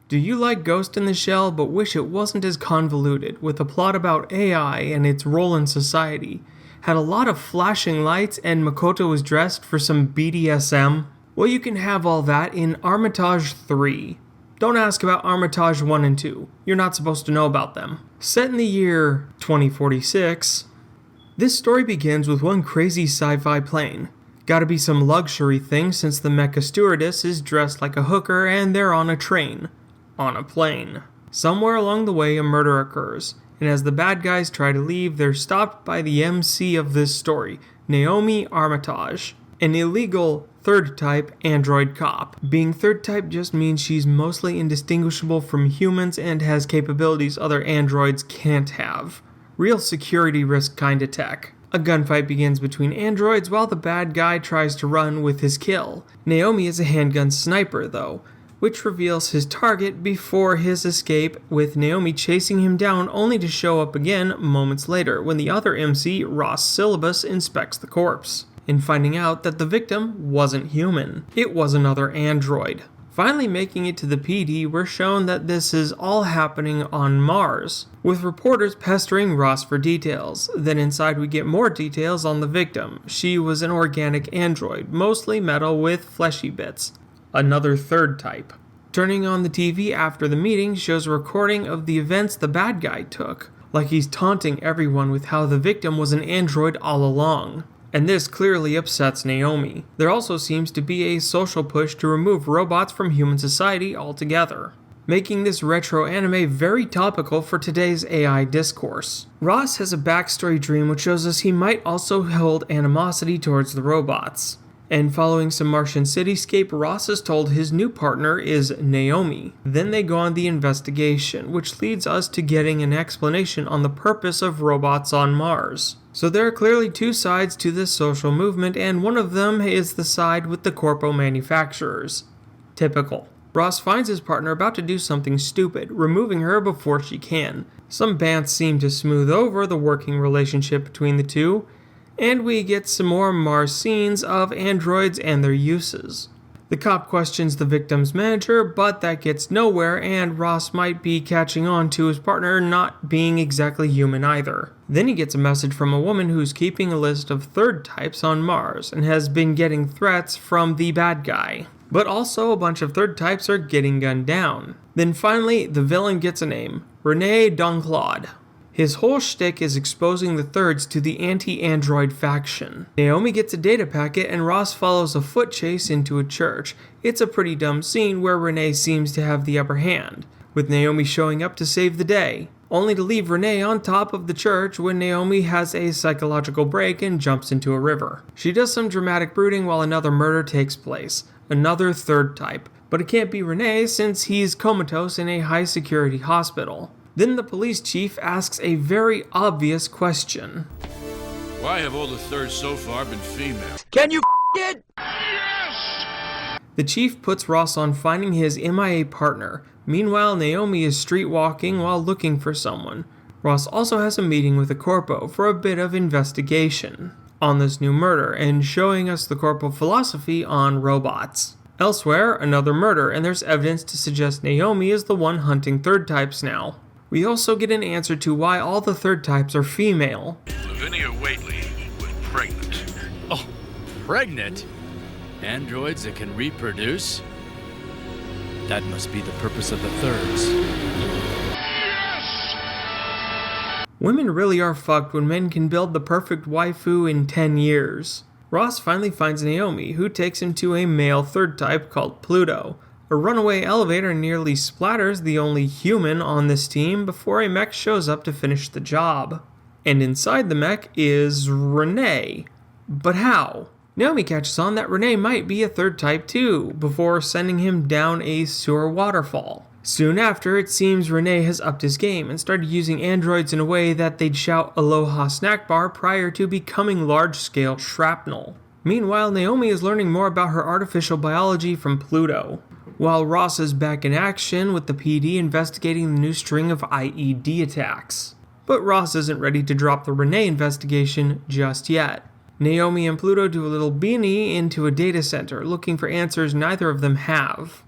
Do you like Ghost in the Shell but wish it wasn't as convoluted, with a plot about AI and its role in society, had a lot of flashing lights, and Makoto was dressed for some BDSM? Well, you can have all that in Armitage 3. Don't ask about Armitage 1 and 2. You're not supposed to know about them. Set in the year 2046, this story begins with one crazy sci-fi plane. Gotta be some luxury thing since the mecha stewardess is dressed like a hooker and they're on a train. On a plane. Somewhere along the way a murder occurs, and as the bad guys try to leave, they're stopped by the MC of this story, Naomi Armitage, an illegal third-type android cop. Being third-type just means she's mostly indistinguishable from humans and has capabilities other androids can't have. Real security risk kinda tech. A gunfight begins between androids while the bad guy tries to run with his kill. Naomi is a handgun sniper though, which reveals his target before his escape, with Naomi chasing him down only to show up again moments later when the other MC, Ross Syllabus, inspects the corpse, and finding out that the victim wasn't human. It was another android. Finally making it to the PD, we're shown that this is all happening on Mars, with reporters pestering Ross for details. Then inside we get more details on the victim. She was an organic android, mostly metal with fleshy bits. Another third type. Turning on the TV after the meeting shows a recording of the events the bad guy took, like he's taunting everyone with how the victim was an android all along. And this clearly upsets Naomi. There also seems to be a social push to remove robots from human society altogether, making this retro anime very topical for today's AI discourse. Ross has a backstory dream which shows us he might also hold animosity towards the robots. And following some Martian cityscape, Ross is told his new partner is Naomi. Then they go on the investigation, which leads us to getting an explanation on the purpose of robots on Mars. So there are clearly two sides to this social movement, and one of them is the side with the corpo manufacturers. Typical. Ross finds his partner about to do something stupid, removing her before she can. Some bants seem to smooth over the working relationship between the two, and we get some more Mars scenes of androids and their uses. The cop questions the victim's manager, but that gets nowhere, and Ross might be catching on to his partner not being exactly human either. Then he gets a message from a woman who's keeping a list of third types on Mars and has been getting threats from the bad guy. But also a bunch of third types are getting gunned down. Then finally, the villain gets a name, Rene Donclaude. His whole shtick is exposing the thirds to the anti-android faction. Naomi gets a data packet and Ross follows a foot chase into a church. It's a pretty dumb scene where Renee seems to have the upper hand, with Naomi showing up to save the day, only to leave Renee on top of the church when Naomi has a psychological break and jumps into a river. She does some dramatic brooding while another murder takes place, another third type, but it can't be Renee since he's comatose in a high-security hospital. Then the police chief asks a very obvious question. Why have all the thirds so far been female? Can you it? Yes! The chief puts Ross on finding his MIA partner. Meanwhile, Naomi is street walking while looking for someone. Ross also has a meeting with the corpo for a bit of investigation on this new murder and showing us the corpo philosophy on robots. Elsewhere, another murder, and there's evidence to suggest Naomi is the one hunting third types now. We also get an answer to why all the third types are female. Lavinia Whately was pregnant. Oh, pregnant? Androids that can reproduce? That must be the purpose of the thirds. Yes! Women really are fucked when men can build the perfect waifu in 10 years. Ross finally finds Naomi, who takes him to a male third type called Pluto. A runaway elevator nearly splatters the only human on this team before a mech shows up to finish the job. And inside the mech is Renee. But how? Naomi catches on that Renee might be a third type too, before sending him down a sewer waterfall. Soon after, it seems Renee has upped his game and started using androids in a way that they'd shout Aloha snack bar prior to becoming large-scale shrapnel. Meanwhile, Naomi is learning more about her artificial biology from Pluto, while Ross is back in action with the PD investigating the new string of IED attacks. But Ross isn't ready to drop the Renee investigation just yet. Naomi and Pluto do a little beanie into a data center, looking for answers neither of them have.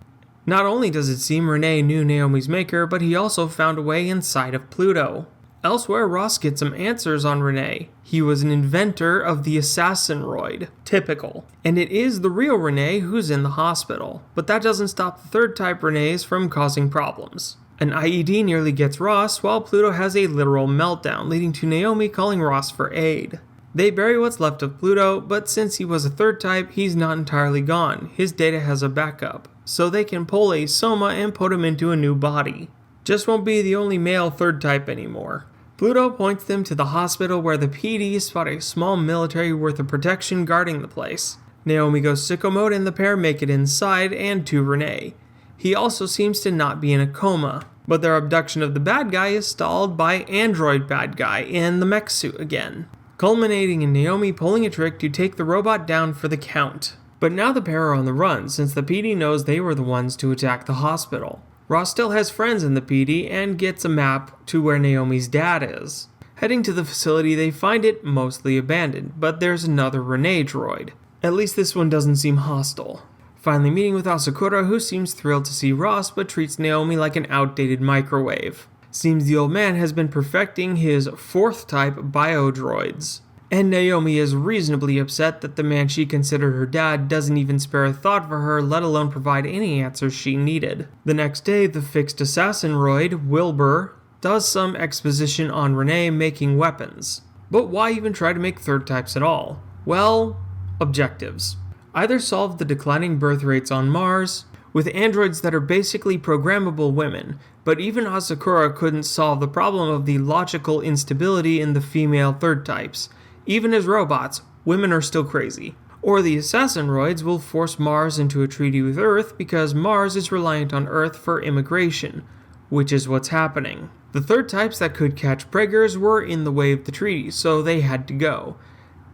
Not only does it seem Renee knew Naomi's maker, but he also found a way inside of Pluto. Elsewhere, Ross gets some answers on Renee. He was an inventor of the assassin-roid, typical, and it is the real Renee who's in the hospital. But that doesn't stop the third type Renees from causing problems. An IED nearly gets Ross, while Pluto has a literal meltdown, leading to Naomi calling Ross for aid. They bury what's left of Pluto, but since he was a third type, he's not entirely gone. His data has a backup, so they can pull a soma and put him into a new body. Just won't be the only male third type anymore. Pluto points them to the hospital where the PD spot a small military worth of protection guarding the place. Naomi goes sicko mode and the pair make it inside and to Renee. He also seems to not be in a coma, but their abduction of the bad guy is stalled by android bad guy in the mech suit again, culminating in Naomi pulling a trick to take the robot down for the count. But now the pair are on the run since the PD knows they were the ones to attack the hospital. Ross still has friends in the PD and gets a map to where Naomi's dad is. Heading to the facility, they find it mostly abandoned, but there's another Renee droid. At least this one doesn't seem hostile. Finally meeting with Asakura, who seems thrilled to see Ross but treats Naomi like an outdated microwave. Seems the old man has been perfecting his fourth type biodroids. And Naomi is reasonably upset that the man she considered her dad doesn't even spare a thought for her, let alone provide any answers she needed. The next day, the fixed assassin-roid, Wilbur, does some exposition on Renee making weapons. But why even try to make third types at all? Well, objectives. Either solve the declining birth rates on Mars, with androids that are basically programmable women, but even Asakura couldn't solve the problem of the logical instability in the female third types. Even as robots, women are still crazy. Or the assassin-roids will force Mars into a treaty with Earth because Mars is reliant on Earth for immigration, which is what's happening. The third types that could catch preggers were in the way of the treaty, so they had to go.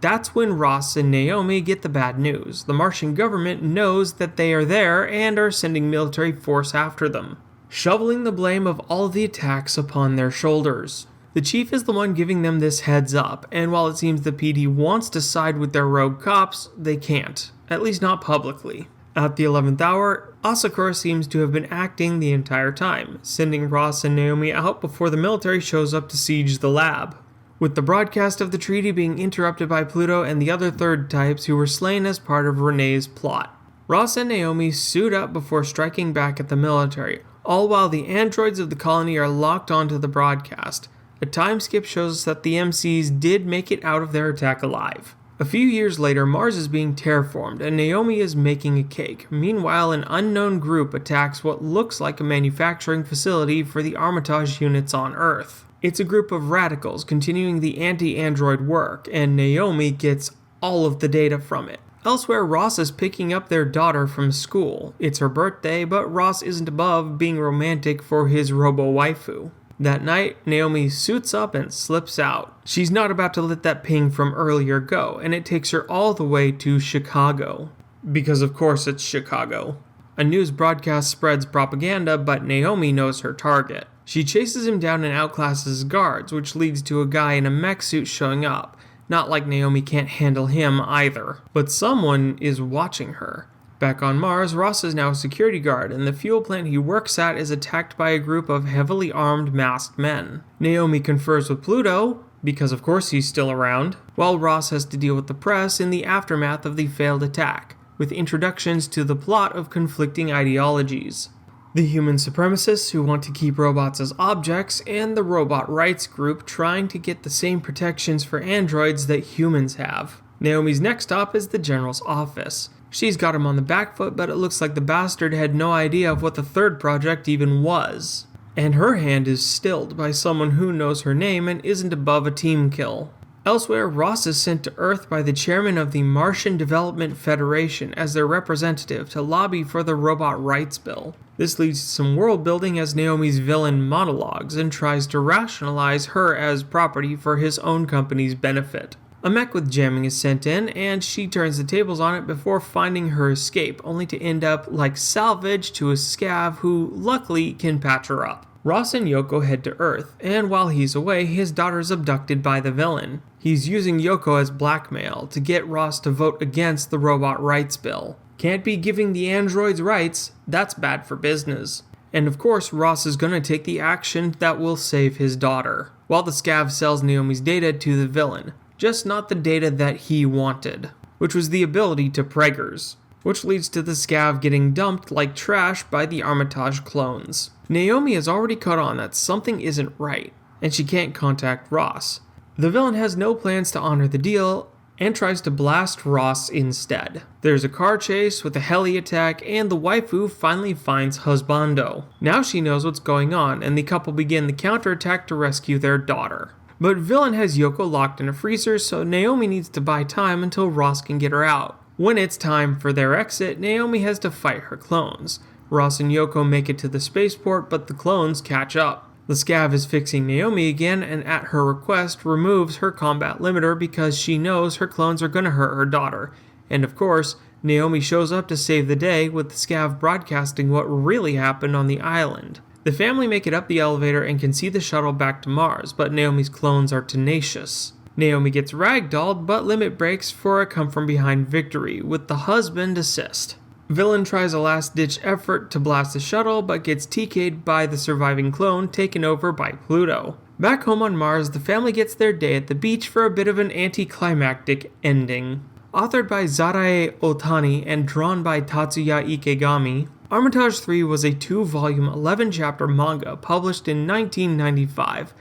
That's when Ross and Naomi get the bad news. The Martian government knows that they are there and are sending military force after them, shoveling the blame of all the attacks upon their shoulders. The chief is the one giving them this heads up, and while it seems the PD wants to side with their rogue cops, they can't, at least not publicly. At the 11th hour, Asakura seems to have been acting the entire time, sending Ross and Naomi out before the military shows up to siege the lab, with the broadcast of the treaty being interrupted by Pluto and the other third types who were slain as part of Renee's plot. Ross and Naomi suit up before striking back at the military, all while the androids of the colony are locked onto the broadcast. A time skip shows us that the MCs did make it out of their attack alive. A few years later, Mars is being terraformed and Naomi is making a cake. Meanwhile, an unknown group attacks what looks like a manufacturing facility for the Armitage units on Earth. It's a group of radicals continuing the anti-android work, and Naomi gets all of the data from it. Elsewhere, Ross is picking up their daughter from school. It's her birthday, but Ross isn't above being romantic for his robo-waifu. That night, Naomi suits up and slips out. She's not about to let that ping from earlier go, and it takes her all the way to Chicago. Because of course it's Chicago. A news broadcast spreads propaganda, but Naomi knows her target. She chases him down and outclasses guards, which leads to a guy in a mech suit showing up. Not like Naomi can't handle him either, but someone is watching her. Back on Mars, Ross is now a security guard, and the fuel plant he works at is attacked by a group of heavily armed masked men. Naomi confers with Pluto, because of course he's still around, while Ross has to deal with the press in the aftermath of the failed attack, with introductions to the plot of conflicting ideologies. The human supremacists who want to keep robots as objects, and the robot rights group trying to get the same protections for androids that humans have. Naomi's next stop is the general's office. She's got him on the back foot, but it looks like the bastard had no idea of what the third project even was. And her hand is stilled by someone who knows her name and isn't above a team kill. Elsewhere, Ross is sent to Earth by the chairman of the Martian Development Federation as their representative to lobby for the robot rights bill. This leads to some world building as Naomi's villain monologues and tries to rationalize her as property for his own company's benefit. A mech with jamming is sent in, and she turns the tables on it before finding her escape, only to end up like salvage to a scav who luckily can patch her up. Ross and Yoko head to Earth, and while he's away, his daughter's abducted by the villain. He's using Yoko as blackmail to get Ross to vote against the robot rights bill. Can't be giving the androids rights, that's bad for business. And of course, Ross is gonna take the action that will save his daughter, while the scav sells Naomi's data to the villain. Just not the data that he wanted, which was the ability to preggers, which leads to the scav getting dumped like trash by the Armitage clones. Naomi has already caught on that something isn't right, and she can't contact Ross. The villain has no plans to honor the deal, and tries to blast Ross instead. There's a car chase with a heli attack, and the waifu finally finds husbando. Now she knows what's going on, and the couple begin the counterattack to rescue their daughter. But villain has Yoko locked in a freezer, so Naomi needs to buy time until Ross can get her out. When it's time for their exit, Naomi has to fight her clones. Ross and Yoko make it to the spaceport, but the clones catch up. The scav is fixing Naomi again, and at her request removes her combat limiter because she knows her clones are going to hurt her daughter. And of course, Naomi shows up to save the day, with the scav broadcasting what really happened on the island. The family make it up the elevator and can see the shuttle back to Mars, but Naomi's clones are tenacious. Naomi gets ragdolled, but limit breaks for a come-from-behind victory, with the husband assist. Villain tries a last-ditch effort to blast the shuttle, but gets TK'd by the surviving clone taken over by Pluto. Back home on Mars, the family gets their day at the beach for a bit of an anticlimactic ending. Authored by Zarae Otani and drawn by Tatsuya Ikegami, Armitage 3 was a 2-volume, 11-chapter manga published in 1995.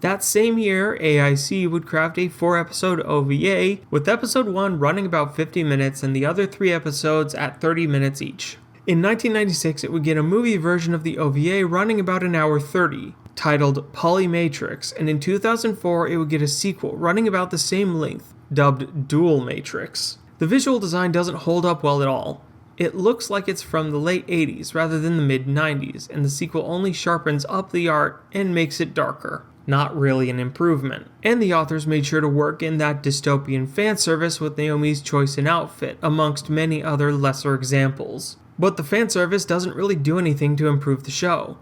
That same year, AIC would craft a 4-episode OVA, with episode 1 running about 50 minutes and the other 3 episodes at 30 minutes each. In 1996, it would get a movie version of the OVA running about an hour 30, titled Polymatrix, and in 2004 it would get a sequel running about the same length, dubbed Dual Matrix. The visual design doesn't hold up well at all. It looks like it's from the late 80s rather than the mid 90s, and the sequel only sharpens up the art and makes it darker. Not really an improvement. And the authors made sure to work in that dystopian fan service with Naomi's choice in outfit, amongst many other lesser examples. But the fan service doesn't really do anything to improve the show.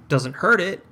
Doesn't hurt it,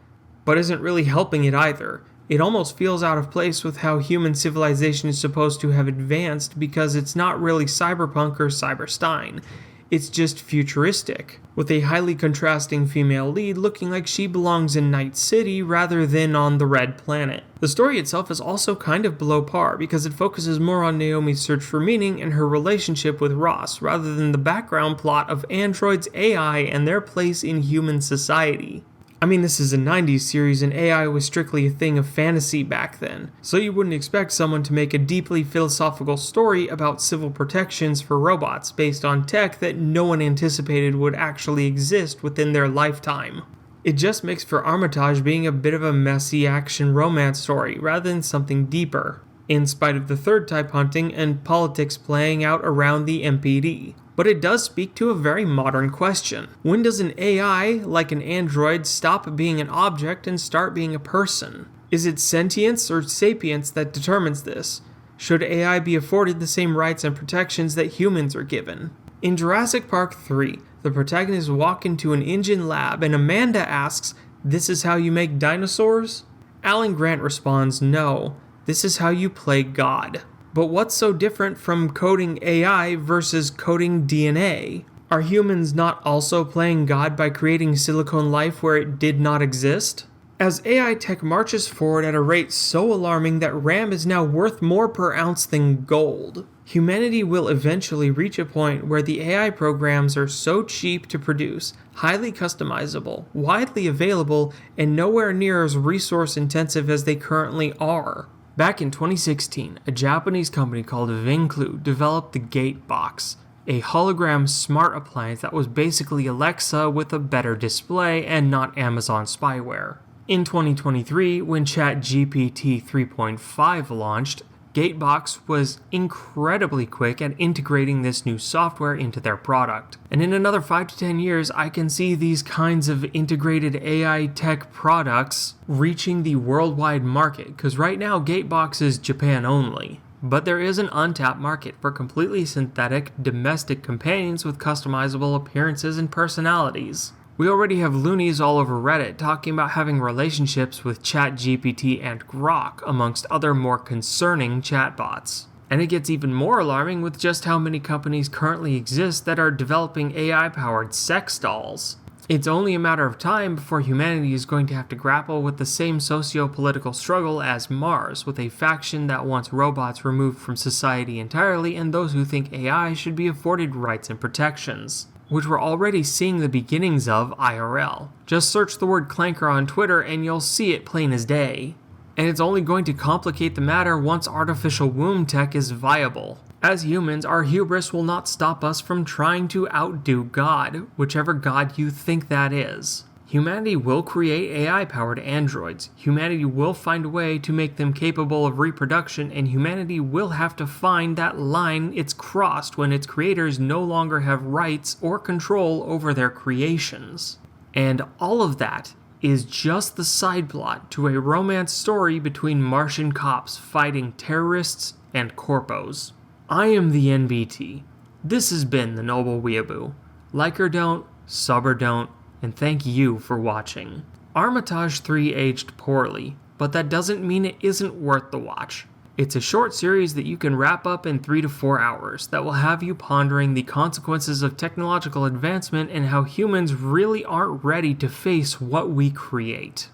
but isn't really helping it either. It almost feels out of place with how human civilization is supposed to have advanced, because it's not really cyberpunk or cyberstein. It's just futuristic, with a highly contrasting female lead looking like she belongs in Night City rather than on the Red Planet. The story itself is also kind of below par, because it focuses more on Naomi's search for meaning and her relationship with Ross, rather than the background plot of androids, AI, and their place in human society. I mean, this is a 90s series and AI was strictly a thing of fantasy back then, so you wouldn't expect someone to make a deeply philosophical story about civil protections for robots based on tech that no one anticipated would actually exist within their lifetime. It just makes for Armitage being a bit of a messy action romance story rather than something deeper, in spite of the third type hunting and politics playing out around the MPD. But it does speak to a very modern question. When does an AI, like an android, stop being an object and start being a person? Is it sentience or sapience that determines this? Should AI be afforded the same rights and protections that humans are given? In Jurassic Park 3, the protagonists walk into an engine lab and Amanda asks, "This is how you make dinosaurs?" Alan Grant responds, "No, this is how you play God." But what's so different from coding AI versus coding DNA? Are humans not also playing God by creating silicone life where it did not exist? As AI tech marches forward at a rate so alarming that RAM is now worth more per ounce than gold, humanity will eventually reach a point where the AI programs are so cheap to produce, highly customizable, widely available, and nowhere near as resource intensive as they currently are. Back in 2016, a Japanese company called Vinclu developed the Gatebox, a hologram smart appliance that was basically Alexa with a better display and not Amazon spyware. In 2023, when ChatGPT 3.5 launched, Gatebox was incredibly quick at integrating this new software into their product. And in another 5 to 10 years, I can see these kinds of integrated AI tech products reaching the worldwide market, because right now Gatebox is Japan only. But there is an untapped market for completely synthetic, domestic companions with customizable appearances and personalities. We already have loonies all over Reddit talking about having relationships with ChatGPT and Grok, amongst other more concerning chatbots. And it gets even more alarming with just how many companies currently exist that are developing AI-powered sex dolls. It's only a matter of time before humanity is going to have to grapple with the same socio-political struggle as Mars, with a faction that wants robots removed from society entirely and those who think AI should be afforded rights and protections, which we're already seeing the beginnings of IRL. Just search the word clanker on Twitter and you'll see it plain as day. And it's only going to complicate the matter once artificial womb tech is viable. As humans, our hubris will not stop us from trying to outdo God, whichever God you think that is. Humanity will create AI-powered androids. Humanity will find a way to make them capable of reproduction, and humanity will have to find that line it's crossed when its creators no longer have rights or control over their creations. And all of that is just the side plot to a romance story between Martian cops fighting terrorists and corpos. I am the NBT. This has been the Noble Weeaboo. Like or don't, sub or don't, and thank you for watching. Armitage 3 aged poorly, but that doesn't mean it isn't worth the watch. It's a short series that you can wrap up in 3 to 4 hours that will have you pondering the consequences of technological advancement and how humans really aren't ready to face what we create.